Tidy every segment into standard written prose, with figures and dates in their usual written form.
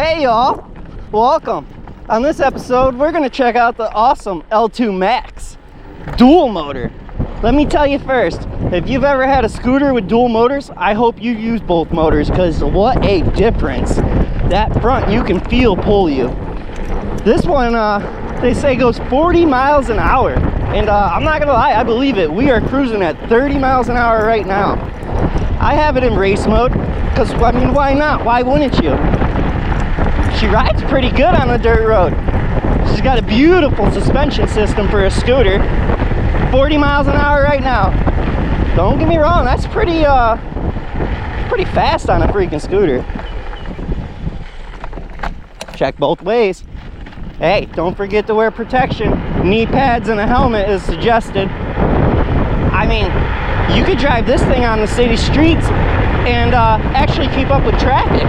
Hey y'all, welcome. On this episode, we're gonna check out the AUSOM L2 MAX dual motor. Let me tell you first, if you've ever had a scooter with dual motors, I hope you use both motors, because what a difference. That front you can feel pull you. This one, they say goes 40 miles an hour. And I'm not gonna lie, I believe it. We are cruising at 30 miles an hour right now. I have it in race mode, because I mean, why not? Why wouldn't you? She rides pretty good on the dirt road. She's got a beautiful suspension system for a scooter. 40 miles an hour right now. Don't get me wrong, that's pretty fast on a freaking scooter. Check both ways. Hey, don't forget to wear protection. Knee pads and a helmet is suggested. I mean, you could drive this thing on the city streets and actually keep up with traffic.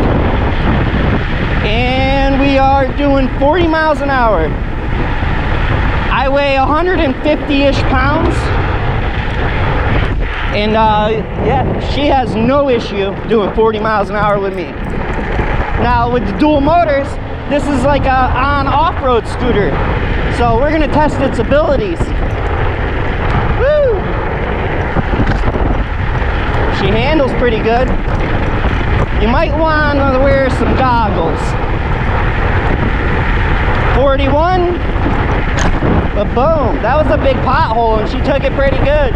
And we are doing 40 miles an hour. I weigh 150-ish pounds. And yeah, she has no issue doing 40 miles an hour with me. Now with the dual motors, this is like a on-off-road scooter. So we're gonna test its abilities. Woo! She handles pretty good. You might want to wear some goggles. 41, but boom, that was a big pothole and she took it pretty good.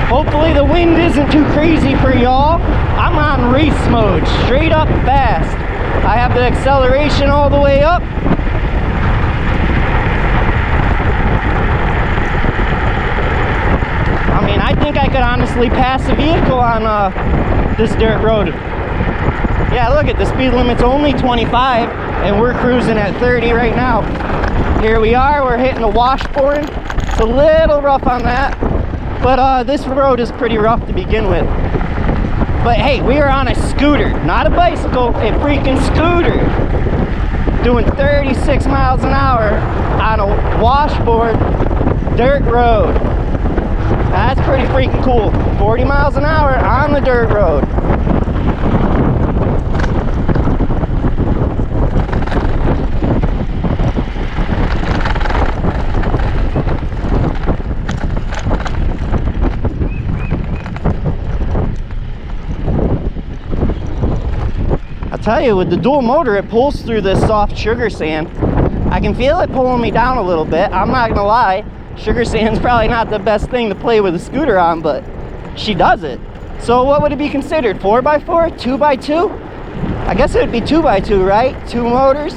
Hopefully the wind isn't too crazy for y'all. I'm on race mode, straight up fast. I have the acceleration all the way up. I mean, I think I could honestly pass a vehicle on this dirt road. Yeah, look at the speed limit's only 25 and we're cruising at 30 right now. Here we are, we're hitting the washboard. It's a little rough on that, but this road is pretty rough to begin with. But hey, we are on a scooter, not a bicycle, a freaking scooter. Doing 36 miles an hour on a washboard dirt road. That's pretty freaking cool. 40 miles an hour on the dirt road. I'll tell you, with the dual motor, it pulls through this soft sugar sand. I can feel it pulling me down a little bit. I'm not gonna lie. Sugar sand's probably not the best thing to play with a scooter on, but she does it. So what would it be considered? 4x4? 2x2? I guess it would be 2x2, right? Two motors.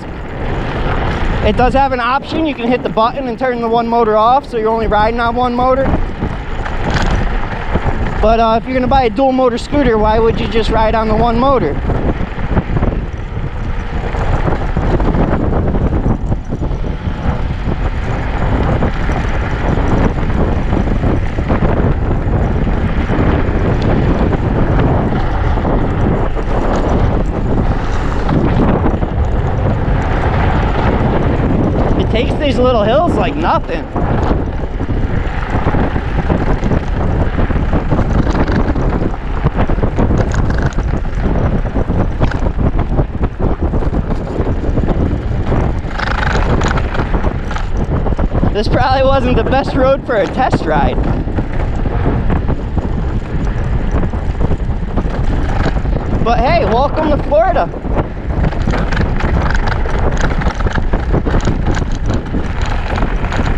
It does have an option. You can hit the button and turn the one motor off, so you're only riding on one motor. But if you're gonna buy a dual motor scooter, why would you just ride on the one motor? Takes these little hills like nothing. This probably wasn't the best road for a test ride. But hey, welcome to Florida.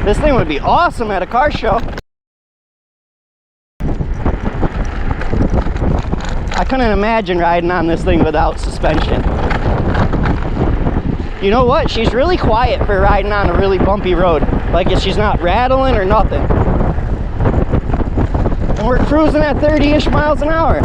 This thing would be awesome at a car show. I couldn't imagine riding on this thing without suspension. You know what? She's really quiet for riding on a really bumpy road. Like she's not rattling or nothing. And we're cruising at 30-ish miles an hour.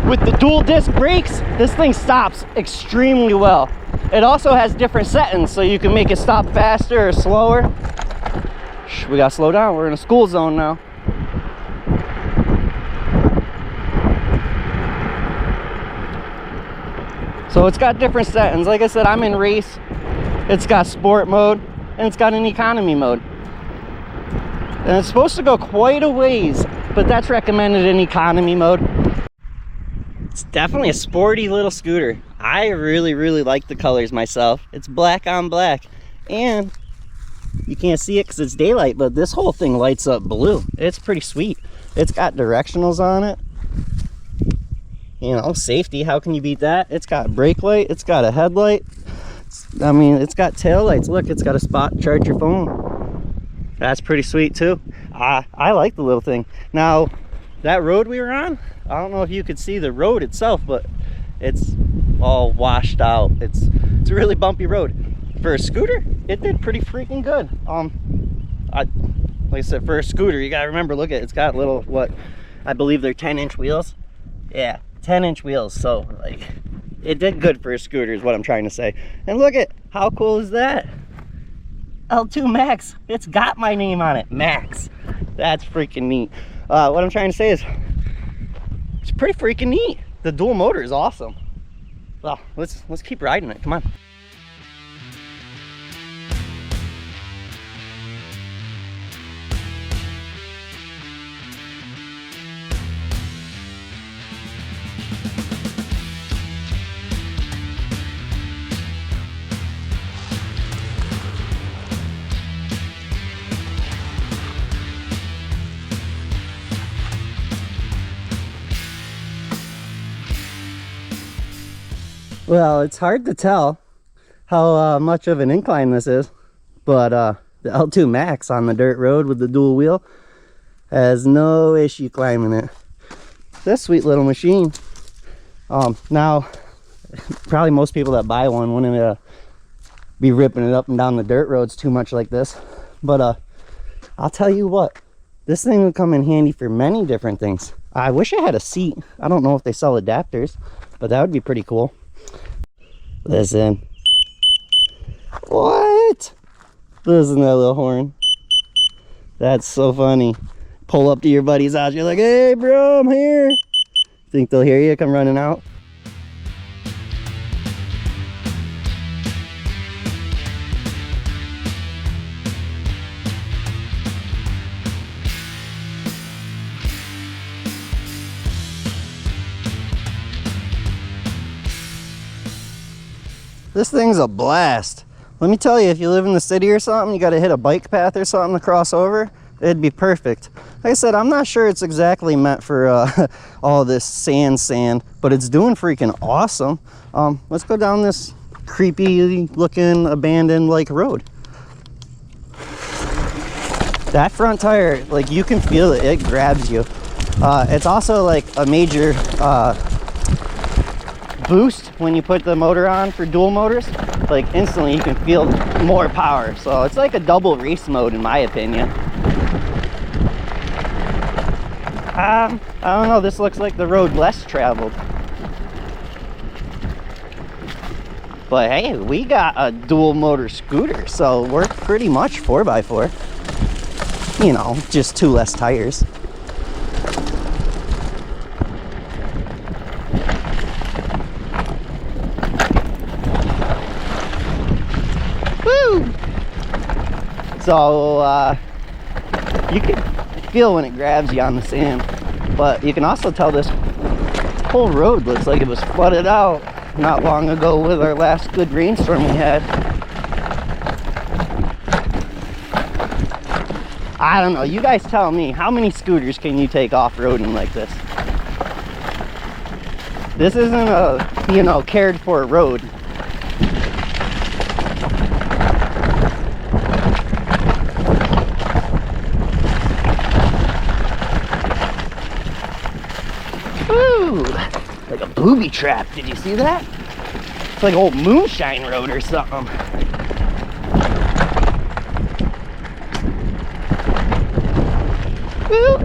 With the dual disc brakes, this thing stops extremely well. It also has different settings, so you can make it stop faster or slower. We gotta slow down, we're in a school zone now. So it's got different settings. Like I said, I'm in race. It's got sport mode, and it's got an economy mode. And it's supposed to go quite a ways, but that's recommended in economy mode. It's definitely a sporty little scooter. I really like the colors myself. It's black on black, and you can't see it because it's daylight, but this whole thing lights up blue. It's pretty sweet. It's got directionals on it. You know, safety, how can you beat that? It's got brake light, it's got a headlight. I mean, it's got tail lights. Look, it's got a spot to charge your phone. That's pretty sweet too. I like the little thing. Now, that road we were on, I don't know if you could see the road itself, but it's all washed out. It's a really bumpy road. For a scooter, it did pretty freaking good. Like I said, for a scooter, you gotta remember, look at it, it's got little, what, I believe they're 10-inch wheels. Yeah, 10-inch wheels, so like it did good for a scooter is what I'm trying to say. And look at how cool is that? L2 Max. It's got my name on it, Max. That's freaking neat. What I'm trying to say is it's pretty freaking neat. The dual motor is awesome. Well, let's keep riding it. Come on. Well, it's hard to tell how much of an incline this is, but the L2 Max on the dirt road with the dual wheel has no issue climbing it. This sweet little machine. Now, probably most people that buy one wouldn't be ripping it up and down the dirt roads too much like this, but I'll tell you what, this thing would come in handy for many different things. I wish I had a seat. I don't know if they sell adapters, but that would be pretty cool. Listen. What? Listen to that little horn. That's so funny. Pull up to your buddy's house, you're like, hey bro, I'm here. Think they'll hear you come running out? This thing's a blast. Let me tell you, if you live in the city or something, you got to hit a bike path or something to cross over, it'd be perfect. Like I said, I'm not sure it's exactly meant for all this sand, but it's doing freaking awesome. Let's go down this creepy looking abandoned like road. That front tire, like you can feel it, it grabs you. It's also like a major boost when you put the motor on for dual motors. Like instantly you can feel more power, so it's like a double race mode in my opinion. I don't know, this looks like the road less traveled, but hey, we got a dual motor scooter, so we're pretty much 4x4, you know, just 2 less tires. So you can feel when it grabs you on the sand, but you can also tell this whole road looks like it was flooded out not long ago with our last good rainstorm we had. I don't know, you guys tell me, how many scooters can you take off-roading like this? This isn't a, you know, cared for road. Ooh, like a booby trap. Did you see that? It's like old moonshine road or something. Woo.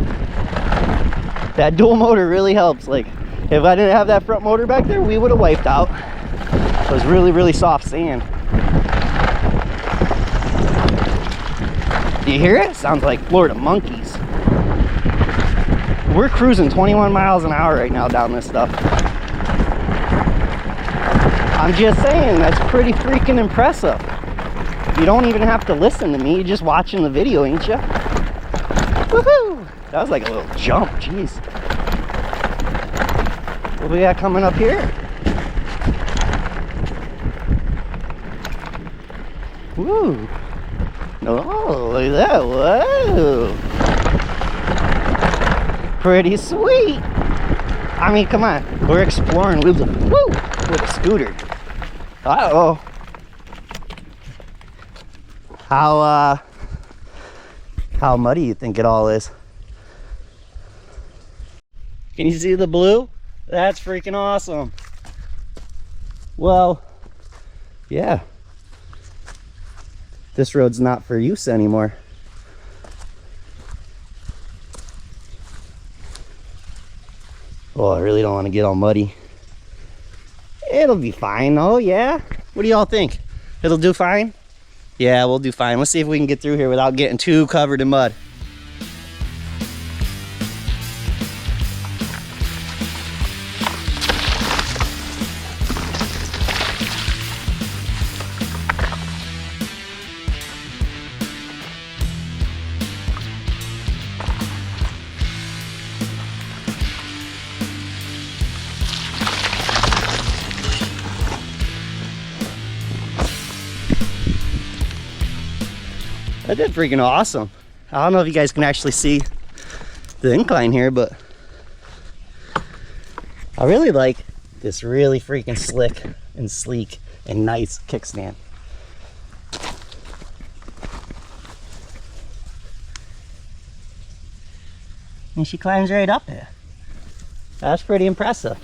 That dual motor really helps. Like, If I didn't have that front motor back there, we would have wiped out. It was really, really soft sand. Do you hear it? Sounds like Florida monkeys. We're cruising 21 miles an hour right now down this stuff. I'm just saying, that's pretty freaking impressive. You don't even have to listen to me, you're just watching the video, ain't you? Woohoo! That was like a little jump, jeez. What do we got coming up here? Woo! Oh, look at that, whoa! Pretty sweet! I mean, come on, we're exploring with a, woo, with a scooter. Uh-oh. How muddy you think it all is? Can you see the blue? That's freaking awesome. Well, yeah. This road's not for use anymore. Oh, I really don't want to get all muddy. It'll be fine. Oh, yeah? What do y'all think? It'll do fine? Yeah, we'll do fine. Let's see if we can get through here without getting too covered in mud. That did freaking awesome. I don't know if you guys can actually see the incline here, but I really like this really freaking slick and sleek and nice kickstand. And she climbs right up there. That's pretty impressive.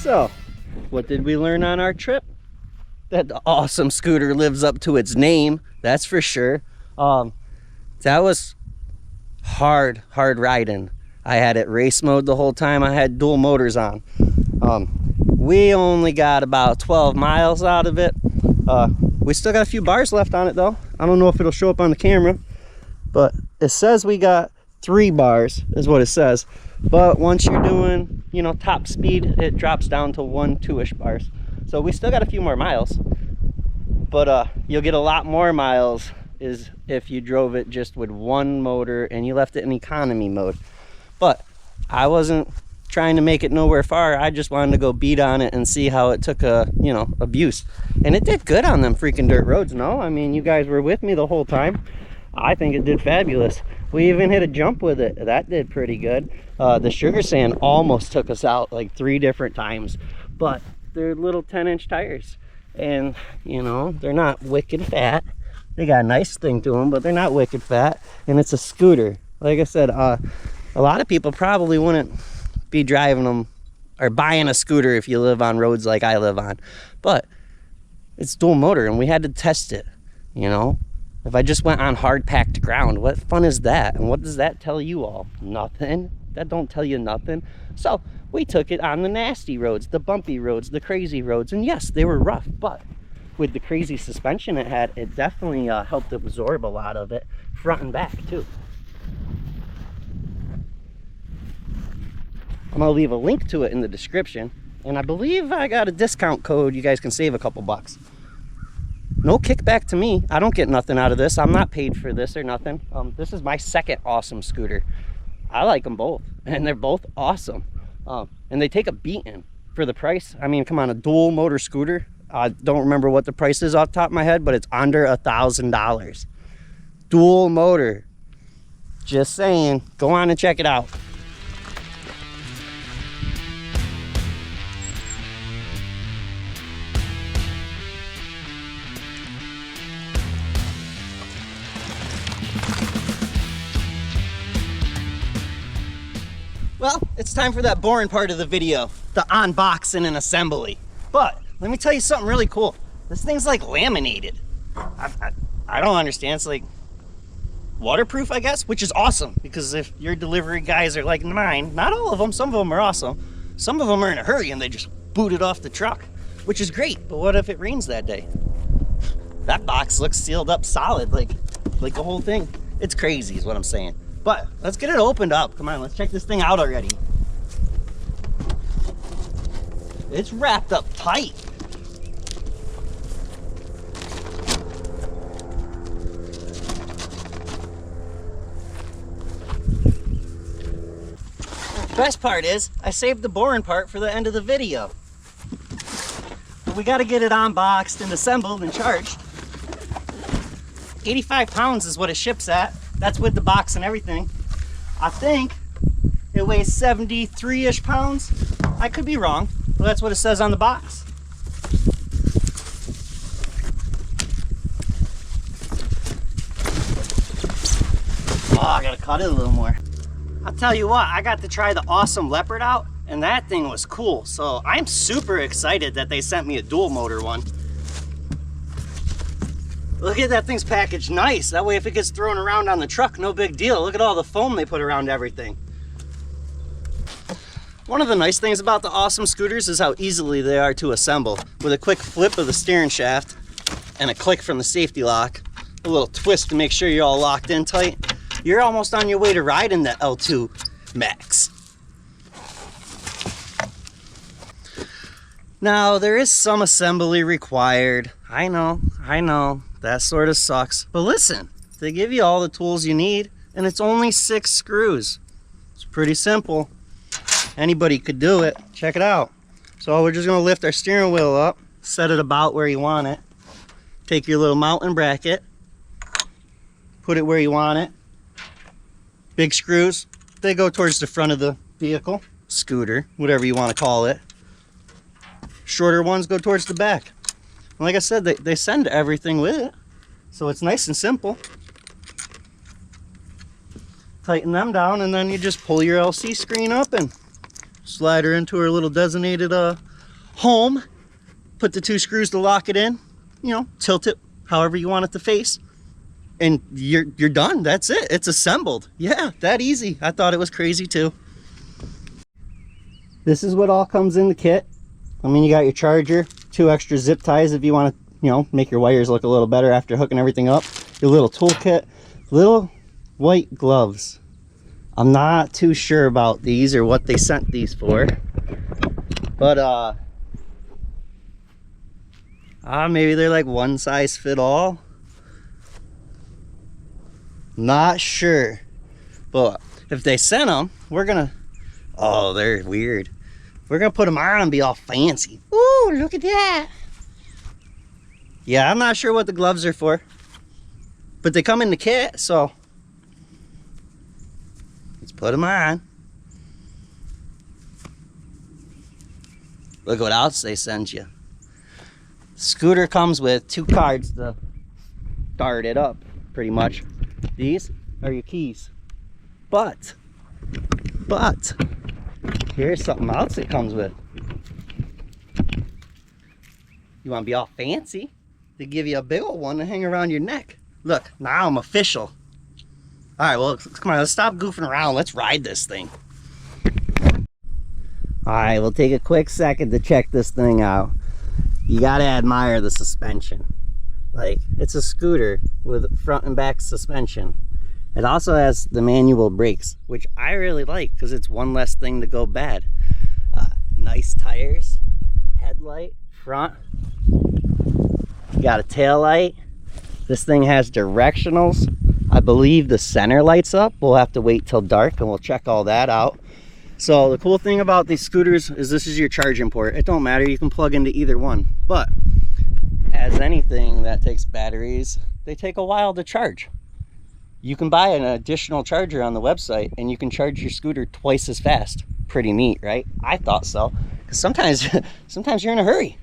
So, what did we learn on our trip? That the awesome scooter lives up to its name, that's for sure. That was hard riding. I had it race mode the whole time. I had dual motors on. We only got about 12 miles out of it. We still got a few bars left on it though. I don't know if it'll show up on the camera, but it says we got 3 bars is what it says. But once you're doing, you know, top speed, it drops down to 1-2-ish bars. So we still got a few more miles, but you'll get a lot more miles is if you drove it just with one motor and you left it in economy mode. But I wasn't trying to make it nowhere far. I just wanted to go beat on it and see how it took a, you know, abuse. And it did good on them freaking dirt roads. No, I mean, you guys were with me the whole time. I think it did fabulous. We even hit a jump with it. That did pretty good. The sugar sand almost took us out like 3 different times, but they're little 10-inch tires, and you know, they're not wicked fat. They got a nice thing to them, but they're not wicked fat, and it's a scooter. Like I said, a lot of people probably wouldn't be driving them or buying a scooter if you live on roads like I live on, but It's dual motor, and we had to test it, you know? If I just went on hard packed ground, what fun is that? And what does that tell you all? Nothing. That don't tell you nothing. So we took it on the nasty roads, the bumpy roads, the crazy roads, and yes, they were rough, but with the crazy suspension it had, it definitely helped absorb a lot of it, front and back too. I'm gonna leave a link to it in the description, and I believe I got a discount code. You guys can save a couple bucks. No kickback to me. I don't get nothing out of this. I'm not paid for this or nothing. This is my second AUSOM scooter. I like them both, and they're both awesome. And they take a beating for the price. I mean, come on, a dual motor scooter. I don't remember what the price is off the top of my head, but it's under $1,000. Dual motor. Just saying. Go on and check it out. Well, it's time for that boring part of the video, the unboxing and assembly. But let me tell you something really cool. This thing's like laminated. I don't understand. It's like waterproof, I guess, which is awesome, because if your delivery guys are like mine, not all of them, some of them are awesome. Some of them are in a hurry and they just boot it off the truck, which is great. But what if it rains that day? That box looks sealed up solid, like the whole thing. It's crazy is what I'm saying. But let's get it opened up. Come on, let's check this thing out already. It's wrapped up tight. Best part is, I saved the boring part for the end of the video. But we gotta get it unboxed and assembled and charged. 85 pounds is what it ships at. That's with the box and everything. I think it weighs 73-ish pounds. I could be wrong, but that's what it says on the box. Oh, I gotta cut it a little more. I'll tell you what, I got to try the AUSOM Leopard out, and that thing was cool. So I'm super excited that they sent me a dual motor one. Look at that thing's packaged nice. That way if it gets thrown around on the truck, no big deal. Look at all the foam they put around everything. One of the nice things about the AUSOM scooters is how easily they are to assemble. With a quick flip of the steering shaft and a click from the safety lock, a little twist to make sure you're all locked in tight, you're almost on your way to riding the L2 MAX. Now, there is some assembly required. I know. That sort of sucks. But listen, they give you all the tools you need, and it's only 6 screws. It's pretty simple. Anybody could do it. Check it out. So we're just gonna lift our steering wheel up, set it about where you want it. Take your little mounting bracket, put it where you want it. Big screws, they go towards the front of the vehicle, scooter, whatever you want to call it. Shorter ones go towards the back. Like I said, they send everything with it, so it's nice and simple. Tighten them down, and then you just pull your LC screen up and slide her into her little designated home. Put the 2 screws to lock it in, you know, tilt it however you want it to face, and you're done. That's it. It's assembled. Yeah, that easy. I thought it was crazy too. This is what all comes in the kit. I mean, you got your charger, 2 extra zip ties if you want to, you know, make your wires look a little better after hooking everything up. Your little toolkit, little white gloves. I'm not too sure about these or what they sent these for, but maybe they're like one size fit all. Not sure, but if they sent them, we're gonna, oh, they're weird. We're gonna put them on and be all fancy. Ooh, look at that. Yeah, I'm not sure what the gloves are for, but they come in the kit, so let's put them on. Look what else they send you. Scooter comes with 2 cards to start it up, pretty much. These are your keys. But here's something else it comes with. You want to be all fancy? They give you a big old one to hang around your neck. Look, now I'm official. All right, well, come on, let's stop goofing around. Let's ride this thing. All right, we'll take a quick second to check this thing out. You gotta admire the suspension. Like, it's a scooter with front and back suspension. It also has the manual brakes, which I really like because it's one less thing to go bad. Nice tires, headlight, front. You got a tail light. This thing has directionals. I believe the center lights up. We'll have to wait till dark and we'll check all that out. So the cool thing about these scooters is this is your charging port. It don't matter, you can plug into either one. But as anything that takes batteries, they take a while to charge. You can buy an additional charger on the website and you can charge your scooter twice as fast. Pretty neat, right? I thought so. Because sometimes you're in a hurry.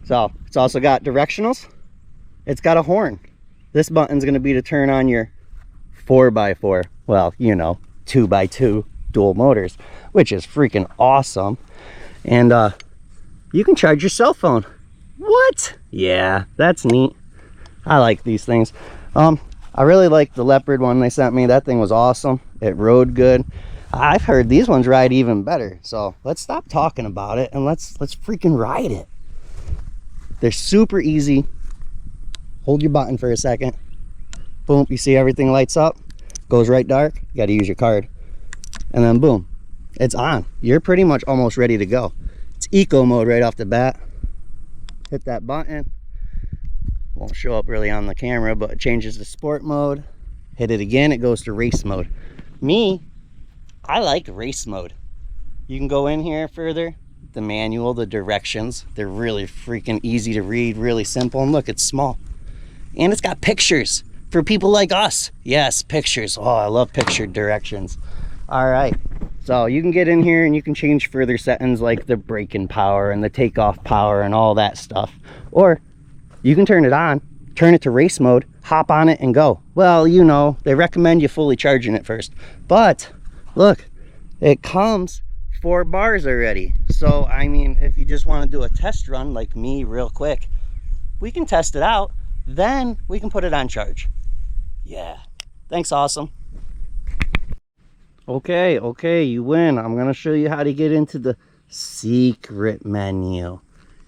So it's also got directionals. It's got a horn. This button's going to be to turn on your 4x4. Well, you know, 2x2 dual motors, which is freaking awesome. And you can charge your cell phone. What? Yeah, that's neat. I like these things. I really like the Leopard one they sent me. That thing was awesome. It rode good. I've heard these ones ride even better. So let's stop talking about it and let's freaking ride it. They're super easy. Hold your button for a second. Boom, you see everything lights up, goes right dark. You got to use your card. And then boom, it's on. You're pretty much almost ready to go. It's eco mode right off the bat. Hit that button. Won't show up really on the camera, but it changes to sport mode. Hit it again, it goes to race mode. I like race mode. You can go in here further. The manual, the directions, they're really freaking easy to read, really simple. And look, it's small. And it's got pictures for people like us. Yes, pictures. Oh, I love pictured directions. All right, so you can get in here and you can change further settings like the braking power and the takeoff power and all that stuff. Or you can turn it on, turn it to race mode, hop on it and go. Well, you know, they recommend you fully charging it first. But look, it comes 4 bars already. So, I mean, if you just want to do a test run like me real quick, we can test it out. Then we can put it on charge. Yeah. Thanks, Awesome. Okay, you win. I'm going to show you how to get into the secret menu.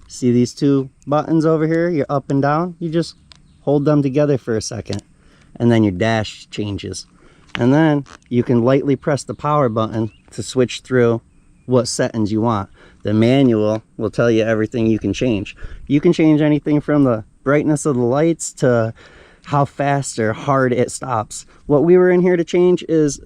See these 2 buttons over here? You're up and down. You just hold them together for a second. And then your dash changes. And then you can lightly press the power button to switch through what settings you want. The manual will tell you everything you can change. You can change anything from the brightness of the lights to how fast or hard it stops. What we were in here to change is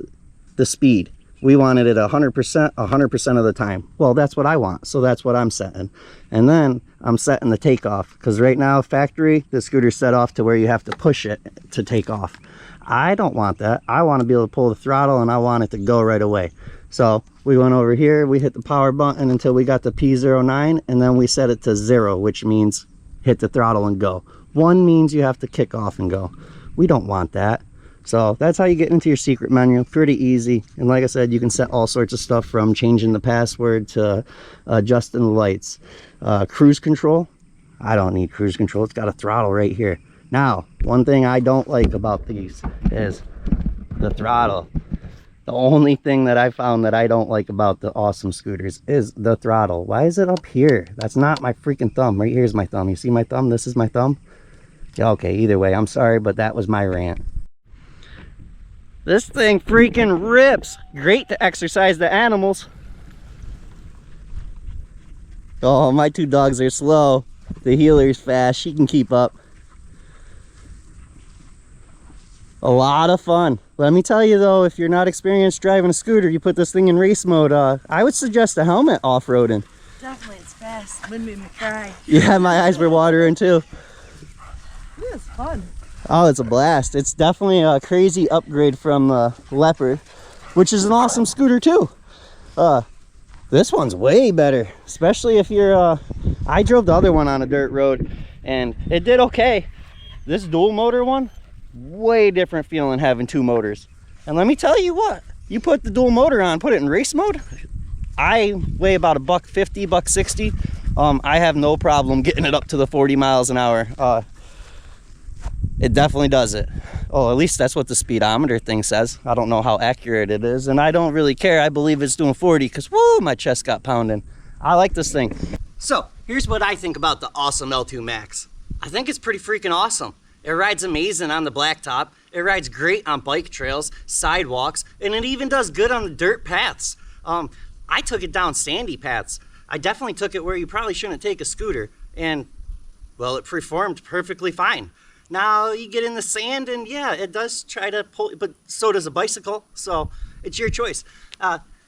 the speed. We wanted it 100% of the time. Well, that's what I want, so that's what I'm setting. And then I'm setting the takeoff, because right now, factory, the scooter's set off to where you have to push it to take off. I don't want that. I want to be able to pull the throttle and I want it to go right away. So we went over here, we hit the power button until we got the P09, and then we set it to 0, which means hit the throttle and go. 1 means you have to kick off and go. We don't want that. So that's how you get into your secret menu. Pretty easy. And like I said, you can set all sorts of stuff from changing the password to adjusting the lights. Cruise control. I don't need cruise control. It's got a throttle right here. Now, one thing I don't like about these is the throttle. The only thing that I found that I don't like about the Awesome scooters is the throttle. Why is it up here? That's not my freaking thumb. Right here's my thumb. You see my thumb? This is my thumb. Okay, either way, I'm sorry, but that was my rant. This thing freaking rips. Great to exercise the animals. Oh, my 2 dogs are slow. The healer's fast. She can keep up. A lot of fun. Let me tell you though, if you're not experienced driving a scooter, you put this thing in race mode, I would suggest a helmet off-roading. Definitely, it's fast. It made me cry. Yeah, my eyes were watering too. It was fun. Oh, it's a blast. It's definitely a crazy upgrade from the Leopard, which is an awesome scooter too. This one's way better, especially if you're, I drove the other one on a dirt road and it did okay. This dual motor one, way different feeling having 2 motors. And let me tell you what, you put the dual motor on, put it in race mode, I weigh about $150, $160. I have no problem getting it up to the 40 miles an hour. It definitely does it. Oh, at least that's what the speedometer thing says. I don't know how accurate it is, and I don't really care. I believe it's doing 40 because, woo, my chest got pounding. I like this thing. So, here's what I think about the AUSOM L2 MAX. I think it's pretty freaking awesome. It rides amazing on the blacktop. It rides great on bike trails, sidewalks, and it even does good on the dirt paths. I took it down sandy paths. I definitely took it where you probably shouldn't take a scooter, and, well, it performed perfectly fine. Now you get in the sand and yeah, it does try to pull, but so does a bicycle, so it's your choice.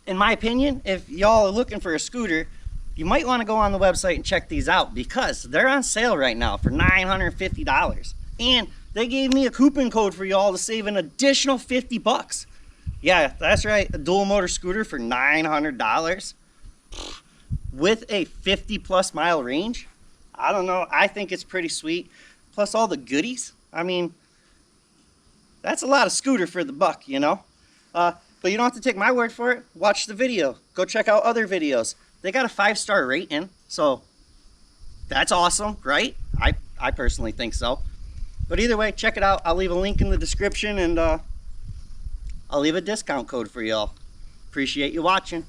In my opinion, if y'all are looking for a scooter, you might want to go on the website and check these out because they're on sale right now for $950. And they gave me a coupon code for y'all to save an additional 50 bucks. Yeah, that's right, a dual motor scooter for $900 with a 50+ mile range. I don't know, I think it's pretty sweet. Plus all the goodies. I mean, that's a lot of scooter for the buck, you know? But you don't have to take my word for it. Watch the video. Go check out other videos. They got a 5-star rating, so that's awesome, right? I personally think so. But either way, check it out. I'll leave a link in the description, and I'll leave a discount code for y'all. Appreciate you watching.